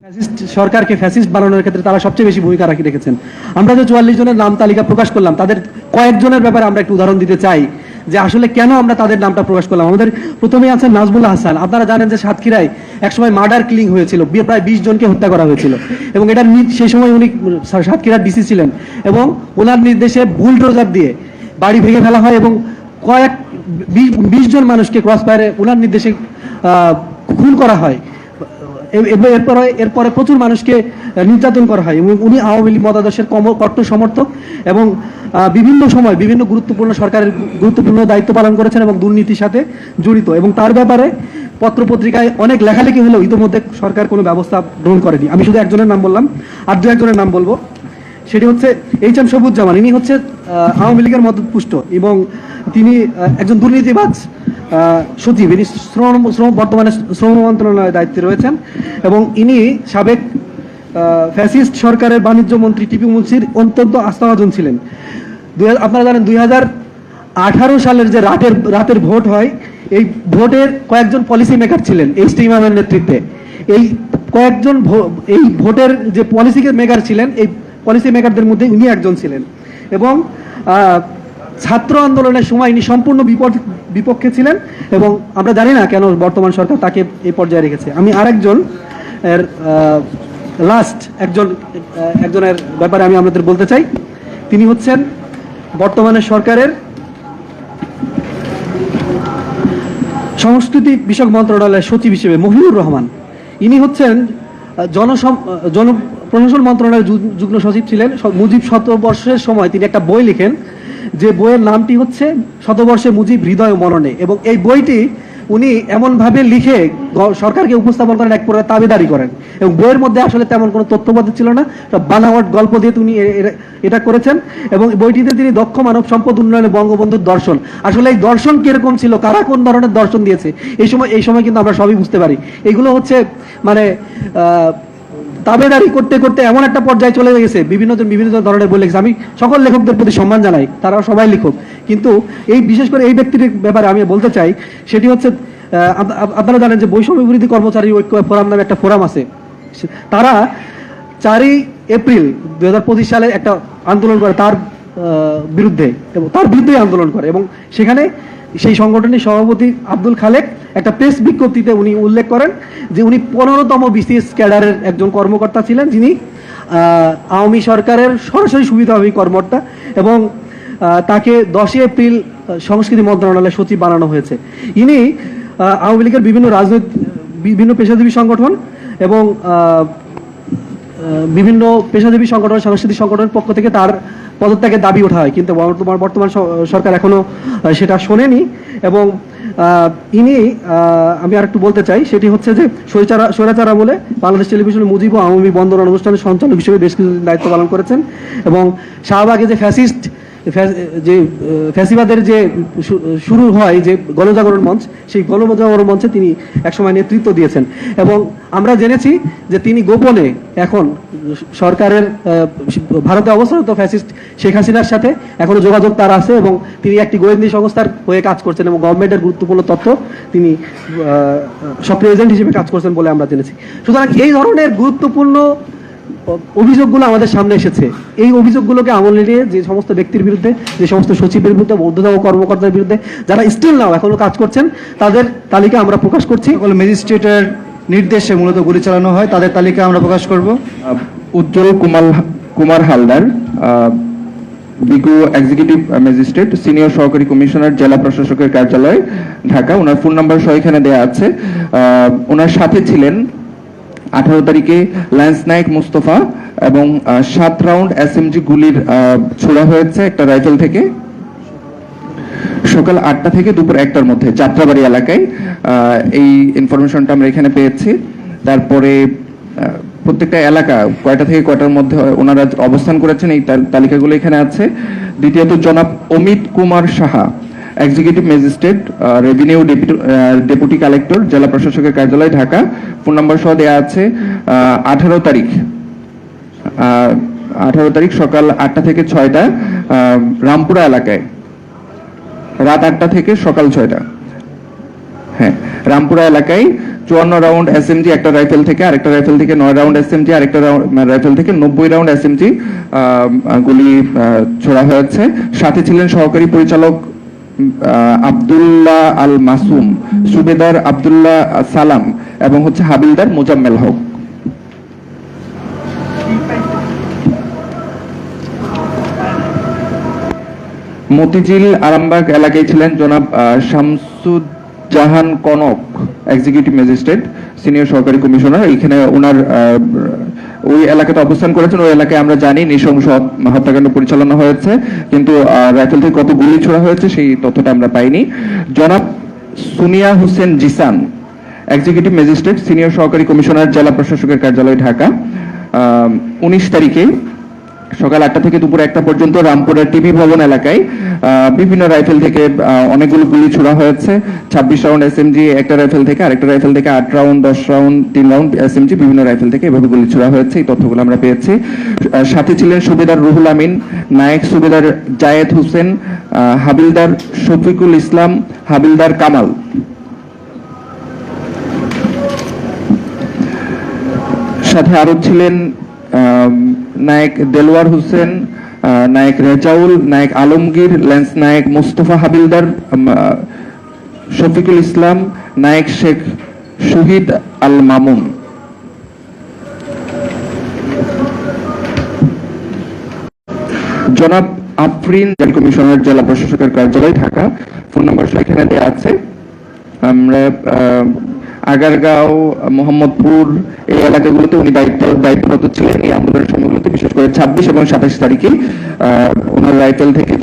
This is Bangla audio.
ফ্যাসিস্ট সরকারকে ফ্যাসিস্ট বানানোর ক্ষেত্রে তারা সবচেয়ে বেশি ভূমিকা রেখেছেন। আমরা যে 44 জনের নাম তালিকা প্রকাশ করলাম, তাদের কয়েকজনের ব্যাপারে আমরা একটু উদাহরণ দিতে চাই যে আসলে কেন আমরা তাদের নামটা প্রকাশ করলাম। আমাদের প্রথমেই আছেন নাজমুল্লাহ হাসান। আপনারা জানেন যে সাতক্ষীরায় একসময় মার্ডার কিলিং হয়েছিল, প্রায় 20 জনকে হত্যা করা হয়েছিল এবং এটার সেই সময় উনি সাতক্ষীরার ডিসি ছিলেন এবং ওনার নির্দেশে বুলডোজার দিয়ে বাড়ি ভেঙে ফেলা হয় এবং 20 জন মানুষকে ক্রস ফায়ারে ওনার নির্দেশে খুন করা হয়। এরপরে প্রচুর মানুষকে নির্যাতন করা হয় এবং উনি আওয়ামী লীগ মতাদর্শের কট্টর সমর্থক এবং বিভিন্ন সময় বিভিন্ন গুরুত্বপূর্ণ সরকারের গুরুত্বপূর্ণ দায়িত্ব পালন করেছেন এবং দুর্নীতির সাথে জড়িত, এবং তার ব্যাপারে পত্রপত্রিকায় অনেক লেখালেখি হলেও ইতিমধ্যে সরকার কোনো ব্যবস্থা গ্রহণ করেনি। আমি শুধু একজনের নাম বললাম, আর দু একজনের নাম বলবো। সেটি হচ্ছে এইচ.এম. সবুজ্জামান। ইনি হচ্ছে আওয়ামী লীগের মদতপুষ্ট এবং তিনি একজন দুর্নীতিবাজ সচিব। ইনি বর্তমানে শ্রম মন্ত্রণালয়ের দায়িত্বে রয়েছেন এবং ইনি সাবেক ফ্যাসিস্ট সরকারের বাণিজ্য মন্ত্রী টিপু মুন্সির অত্যন্ত আস্থাভাজন ছিলেন। আপনারা জানেন 2018 সালের যে রাতের ভোট হয়, এই ভোটের কয়েকজন পলিসি মেকার ছিলেন এইচ.টি. ইমামের নেতৃত্বে। এই কয়েকজন এই ভোটের যে পলিসি মেকার ছিলেন, এই পলিসি মেকারদের মধ্যে ইনি একজন ছিলেন এবং ছাত্র আন্দোলনের সময় ইনি সম্পূর্ণ বিপক্ষে ছিলেন এবং আমরা জানি না কেন বর্তমান সরকার তাকে এই পর্যায়ে রেখেছে। আমি আরেকজন একজনের ব্যাপারে আমি আপনাদের বলতে চাই। তিনি হচ্ছেন বর্তমানে সরকারের সংস্কৃতি বিষয়ক মন্ত্রণালয়ের সচিব হিসেবে মহিউর রহমান। ইনি হচ্ছেন জনপ্রশাসন মন্ত্রণালয়ের যুগ্ম সচিব ছিলেন। মুজিব শতবর্ষের সময় তিনি একটা বই লিখেন, যে বইয়ের নামটি হচ্ছে শতবর্ষে মুজিব হৃদয় মননে, এবং এই বইটি উনি এমনভাবে লিখে সরকারকে উপস্থাপন করেন, এক প্রকার দাবিদারি করেন, এবং বইয়ের মধ্যে আসলে তেমন কোনো তথ্যপাতি ছিল না, বানাওয়াট গল্প দিয়ে তিনি এটা করেছেন। এবং বইটিতে তিনি দক্ষ মানব সম্পদ উন্নয়নে বঙ্গবন্ধুর দর্শন, আসলে এই দর্শন কিরকম ছিল, কারা কোন ধরনের দর্শন দিয়েছে, এই সময় কিন্তু আমরা সবই বুঝতে পারি। এগুলো হচ্ছে মানে দাবেদারি করতে করতে এমন একটা পর্যায়ে চলে গেছে, বিভিন্ন ধরনের বই লিখেছে। আমি সকল লেখকদের প্রতি সম্মান জানাই, তারা সবাই লেখক, কিন্তু এই বিশেষ করে এই ব্যক্তির ব্যাপারে আমি বলতে চাই, সেটি হচ্ছে আপনারা জানেন যে বৈষম্য বিরোধী কর্মচারী ঐক্য ফোরাম নামে একটা ফোরাম আছে। তারা 4 এপ্রিল 2025 সালে একটা আন্দোলন করে তার বিরুদ্ধে, এবং তার বিরুদ্ধেই আন্দোলন করে, এবং সেখানে সেই সংগঠনের সভাপতি আব্দুল খালেক একটা প্রেস বিজ্ঞপ্তিতে উনি উল্লেখ করেন যে উনি 15তম বিসিএস ক্যাডারের একজন কর্মকর্তা ছিলেন, যিনি আওয়ামী সরকারের সরাসরি সুবিধাভোগী কর্মকর্তা, এবং তাকে 10 এপ্রিল সংস্কৃতি মন্ত্রণালয়ের সচিব বানানো হয়েছে। ইনি আওয়ামী লীগের বিভিন্ন পেশাজীবী সংগঠন এবং বিভিন্ন পেশাজীবী সংগঠন, সাংস্কৃতিক সংগঠনের পক্ষ থেকে তার পদত্যাগের দাবি ওঠা হয়, কিন্তু বর্তমান সরকার এখনো সেটা শোনেনি। এবং ইনি আমি আর একটু বলতে চাই, সেটি হচ্ছে যে স্বৈরাচার আমলে বাংলাদেশ টেলিভিশনে মুজিব ও আওয়ামী বন্দনা অনুষ্ঠানের সঞ্চালক হিসেবে বেশ কিছুদিন দায়িত্ব পালন করেছেন, এবং শাহবাগে যে ফ্যাসিবাদের যে শুরু হয় যে গণজাগরণ মঞ্চ, সেই গণজাগরণ মঞ্চে তিনি একসময় নেতৃত্ব দিয়েছেন। এবং আমরা জেনেছি যে তিনি গোপনে এখন সরকারের ভারতে অবস্থানরত ফ্যাসিস্ট শেখ হাসিনার সাথে এখনো যোগাযোগ তার আছে, এবং তিনি একটি গোয়েন্দা সংস্থার হয়ে কাজ করছেন এবং গভর্নমেন্টের গুরুত্বপূর্ণ তথ্য তিনি সক্রিয় এজেন্ট হিসেবে কাজ করছেন বলে আমরা জেনেছি। সুতরাং এই ধরনের গুরুত্বপূর্ণ অভিযোগগুলো আমাদের সামনে এসেছে। এই অভিযোগগুলোকে আমলে নিয়ে যে সমস্ত ব্যক্তির বিরুদ্ধে, যে সমস্ত সচিবের বিরুদ্ধে, ঊর্ধ্বতন কর্মকর্তার বিরুদ্ধে যারা স্টিল নাও এখনো কাজ করছেন, তাদের তালিকা আমরা প্রকাশ করছি। ম্যাজিস্ট্রেটের নির্দেশে মূলত গুলি চালানো হয়, তাদের তালিকা আমরা প্রকাশ করব। উজ্জ্বল কুমার হালদার, বিগু এক্সিকিউটিভ ম্যাজিস্ট্রেট, সিনিয়র সহকারী কমিশনার, জেলা প্রশাসকের কার্যালয়, ঢাকা। ওনার ফোন নাম্বার সহ এখানে দেওয়া আছে। ওনার সাথে ছিলেন 18 তারিখে ল্যান্স নায়ক মুস্তফা, এবং 7 রাউন্ড এসএমজি গুলির ছোড়া হয়েছে একটা রাইফেল থেকে সকাল 8টা থেকে দুপুর 1টার মধ্যে যাত্রাবাড়ি এলাকায়। এই ইনফরমেশনটা আমরা এখানে পেয়েছি। তারপরে প্রত্যেকটা এলাকা কয়টা থেকে কয়টার মধ্যে ওনারা অবস্থান করেছেন, এই তালিকাগুলো এখানে আছে। দ্বিতীয়ত জনাব Amit Kumar Saha, executive magistrate, revenue deputy collector, জেলা প্রশাসকের কার্যালয়, ঢাকা। ফোন নাম্বার সহ দেওয়া আছে। 18 তারিখ সকাল 8টা থেকে 6টা রামপুরা এলাকায়, রাত 8টা থেকে সকাল 6টা। হ্যাঁ, রামপুরা এলাকায় 54 রাউন্ড এসএমজি একটা রাইফেল থেকে, আরেকটা রাইফেল থেকে 9 রাউন্ড এসএমজি, আরেকটা রাইফেল থেকে 90 রাউন্ড এসএমজি গুলি ছোড়া হয়েছে। সাথে ছিলেন সহকারী পরিচালক আব্দুল্লাহ আল মাসুম, সুবেদার আব্দুল্লাহ সালাম এবং হচ্ছে হাবিলদার মোজাম্মেল হক। মতিঝিল আরামবাগ এলাকায় ছিলেন জনাব শামসুজ্জাহান কনক, এক্সিকিউটিভ ম্যাজিস্ট্রেট, সিনিয়র সহকারী কমিশনার। এখানে ওনার ওই এলাকাতে অবস্থান করেছেন। ওই এলাকায় আমরা জানি নৃশংস হত্যাকাণ্ড পরিচালনা হয়েছে, কিন্তু রাইফেল থেকে কত গুলি ছোড়া হয়েছে সেই তথ্যটা আমরা পাইনি। জনাব Sunia Hossain Jisan, executive magistrate, senior সহকারী কমিশনার, জেলা প্রশাসকের কার্যালয়, ঢাকা। 19 তারিখে সকাল 8টা থেকে দুপুর 1টা পর্যন্ত রামপুরের টিভি ভবন এলাকায় বিভিন্ন রাইফেল থেকে অনেকগুলো গুলি ছোড়া হয়েছে। 26 রাউন্ড এসএমজি একটা রাইফেল থেকে, আরেকটা রাইফেল থেকে 8 রাউন্ড, 10 রাউন্ড, 3 রাউন্ড এসএমজি বিভিন্ন রাইফেল থেকে এভাবে গুলি ছোড়া হয়েছে। এই তথ্যগুলো আমরা পেয়েছি। সাথে ছিলেন সুবেদার রুহুল আমিন, নায়েক সুবেদার জায়েদ হোসেন, হাবিলদার শফিকুল ইসলাম, হাবিলদার কামাল। সাথে আরো ছিলেন নায়েক দেলোয়ার হোসেন, নায়েক রেজাউল, নায়েক আলমগীর, লেন্স নায়েক মোস্তফা হাবিলদার, শফিকুল ইসলাম, নায়েক শেখ শহীদ আল মামুন। জনাব আফরিন, কমিশনার, জেলা প্রশাসকের কার্যালয়, ঢাকা। ফোন নাম্বার এখানে দেওয়া আছে। আমরা আগারগাঁও, মোহাম্মদপুর এই এলাকাগুলোতে উনি দায়িত্বরত ছিলেন এই আন্দোলনের সময়গুলোতে, বিশেষ করে 26 এবং 27 তারিখে ওনার রাইফেল থেকে